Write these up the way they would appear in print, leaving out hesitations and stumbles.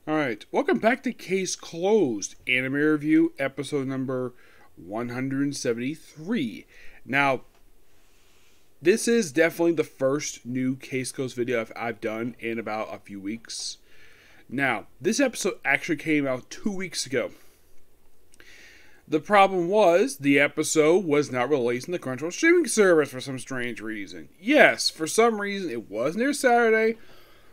Alright, welcome back to Case Closed, Anime Review, episode number 173. Now, this is definitely the first new Case Closed video I've done in about a few weeks. Now, this episode actually came out 2 weeks ago. The problem was, the episode was not released in the Crunchyroll streaming service for some strange reason. Yes, for some reason, it wasn't there Saturday,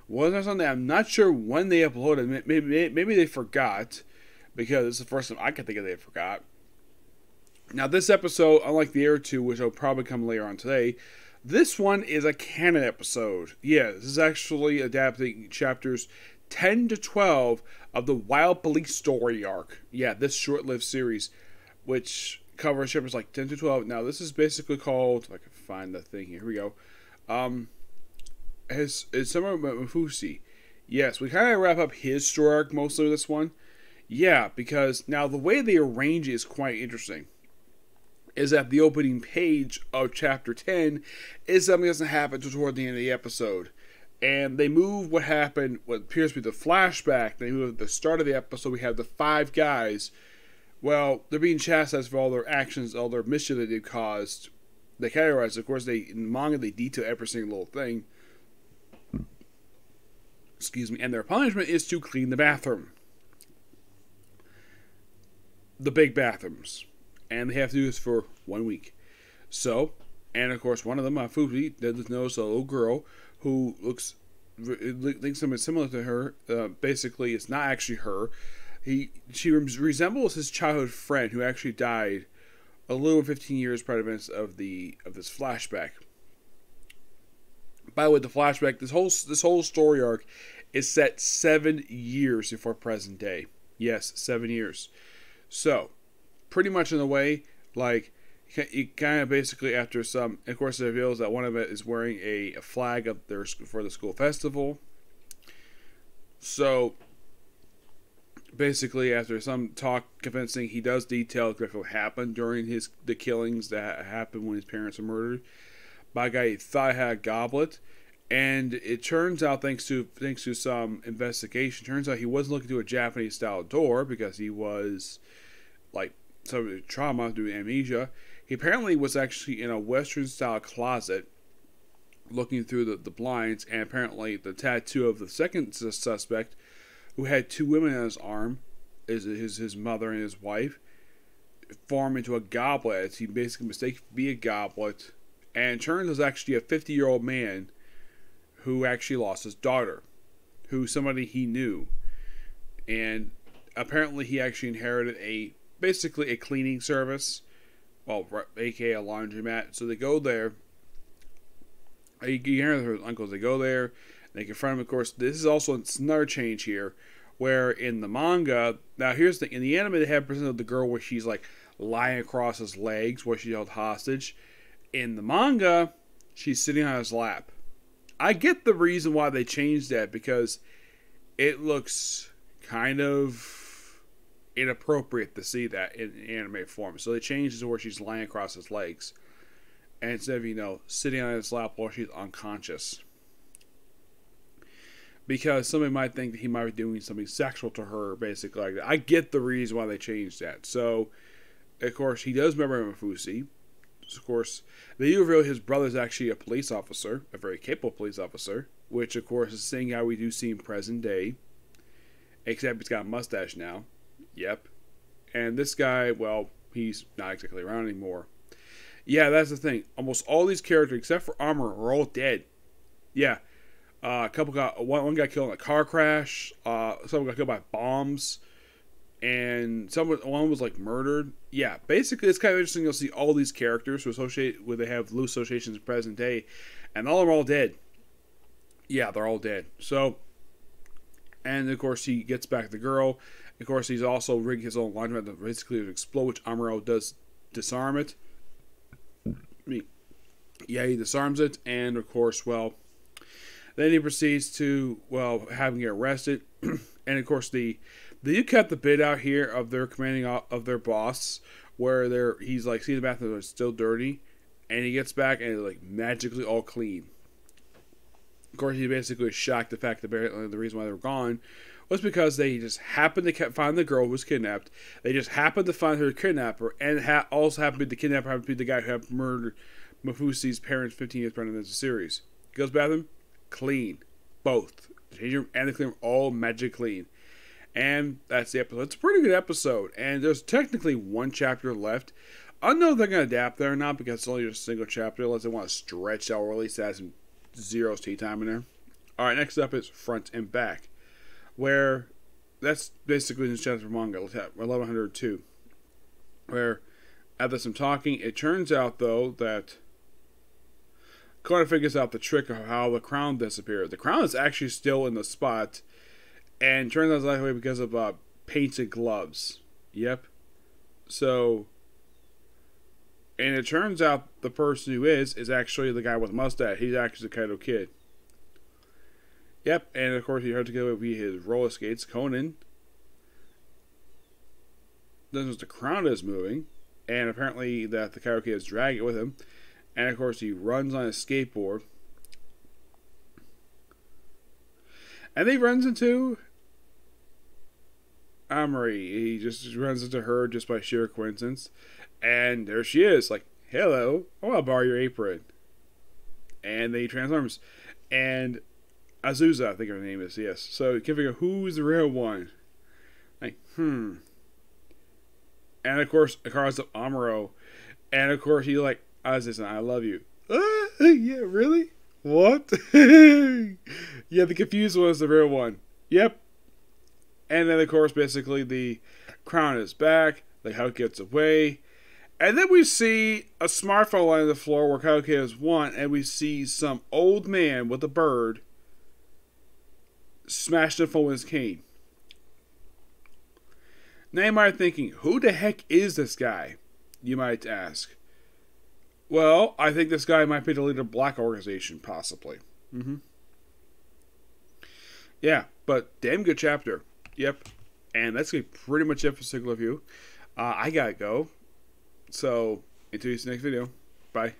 wasn't there Sunday. I'm not sure when they uploaded. Maybe they forgot, because it's the first time I can think of they forgot. Now, this episode, unlike the other two, which will probably come later on today, this one is a canon episode. Yeah, this is actually adapting chapters 10 to 12 of the Wild Police story arc. Yeah, this short-lived series, which covers chapters like 10 to 12. Now, this is basically called, if I can find the thing here, we go. It's Morofushi. Yes, we kind of wrap up his story arc mostly with this one. Yeah, because now the way they arrange it is quite interesting. Is that the opening page of chapter 10 is something that doesn't happen toward the end of the episode. And they move what happened, what appears to be the flashback. They move at the start of the episode. We have the 5 guys. Well, they're being chastised for all their actions, all their mischief that they've caused. They categorize, of course, in the manga, they detail every single little thing. Excuse me. And their punishment is to clean the bathroom. The big bathrooms. And they have to do this for 1 week. So, and of course, one of them, Fuji, knows a little girl who thinks something similar to her. Basically, it's not actually her. She resembles his childhood friend who actually died a little over 15 years prior to events of this flashback. By the way, the flashback, this whole story arc is set 7 years before present day. Yes, 7 years. So, pretty much in a way, like, you kind of basically after some, of course, it reveals that one of it is wearing a flag up there for the school festival. So, basically, after some talk convincing, he does detail exactly what happened during the killings that happened when his parents were murdered by a guy he thought had a goblet. And it turns out, thanks to some investigation, turns out he wasn't looking through a Japanese style door because he was like some trauma due to amnesia. He apparently was actually in a Western style closet looking through the blinds, and apparently the tattoo of the second suspect, who had 2 women on his arm, is his mother and his wife, formed into a goblet as he basically mistakes to be a goblet, and turns out actually a 50-year-old man who actually lost his daughter, who somebody he knew. And apparently he actually inherited basically a cleaning service, well, aka a laundromat. So they go there. He inherited her uncles. They go there. They confront him. Of course, this is also another change here, where in the manga, now here's the thing, in the anime they have presented the girl where she's like lying across his legs where she's held hostage. In the manga, she's sitting on his lap. I get the reason why they changed that, because it looks kind of inappropriate to see that in anime form. So they changed it to where she's lying across his legs, and instead of, sitting on his lap while she's unconscious. Because somebody might think that he might be doing something sexual to her, basically like that. I get the reason why they changed that. So, of course, he does remember Morofushi. Of course, they do reveal his brother's actually a police officer, a very capable police officer, which, of course, is seeing how we do see in present day. Except he's got a mustache now. Yep. And this guy, well, he's not exactly around anymore. Yeah, that's the thing. Almost all these characters, except for Armor, are all dead. Yeah. One got killed in a car crash. Someone got killed by bombs. And one was like murdered. Yeah, basically it's kind of interesting. You'll see all these characters where they have loose associations in present day, and all of them are all dead. Yeah, they're all dead. So, and of course he gets back the girl. Of course he's also rigged his own laundromat to basically explode, which Amuro does disarm it. Yeah, he disarms it, and of course, well, then he proceeds to, well, have him get arrested, and of course they do cut the bit out here of their of their boss, where he's like seeing the bathroom is still dirty, and he gets back and it's like magically all clean. Of course, he basically was shocked the fact that apparently the reason why they were gone was because they just happened to find the girl who was kidnapped. They just happened to find her kidnapper, and also happened to kidnap happened to be the guy who had murdered Mofushi's parents 15 years prior to the series. He goes bathroom, clean, both. The change room and the clean room all magic clean. And that's the episode. It's a pretty good episode, and there's technically one chapter left. I don't know if they're going to adapt there or not because it's only just a single chapter unless they want to stretch out or at least add some Zero's tea time in there. Alright, next up is Front and Back, where that's basically in chapter manga 1102, where after some talking, it turns out though that Kona figures out the trick of how the crown disappeared. The crown is actually still in the spot, and turns out it's that way because of painted gloves. Yep. So, and it turns out the person who is actually the guy with the mustache. He's actually the Kaido kid. Yep, and of course he had to go with his roller skates. Conan. Then the crown is moving, and apparently that the Kaido kid is dragging it with him. And of course he runs on his skateboard. And then he runs into Amari. He just runs into her just by sheer coincidence. And there she is, like, hello, I want to borrow your apron. And then he transforms. And Azusa, I think her name is, yes. So you can figure out who's the real one. Like, And of course, Akara's up Amuro. And of course, he's like, Azusa, I love you. Yeah, really? What? Yeah, the confused one is the real one. Yep. And then, of course, basically the crown is back. The Hulk gets away. And then we see a smartphone lying on the floor where Kaido is one, and we see some old man with a bird smash the phone with his cane. Now you might be thinking, who the heck is this guy? You might ask. Well, I think this guy might be the leader of a black organization, possibly. Yeah, but damn good chapter. Yep. And that's going to be pretty much it for Single Review. I gotta go. So, until you see the next video. Bye.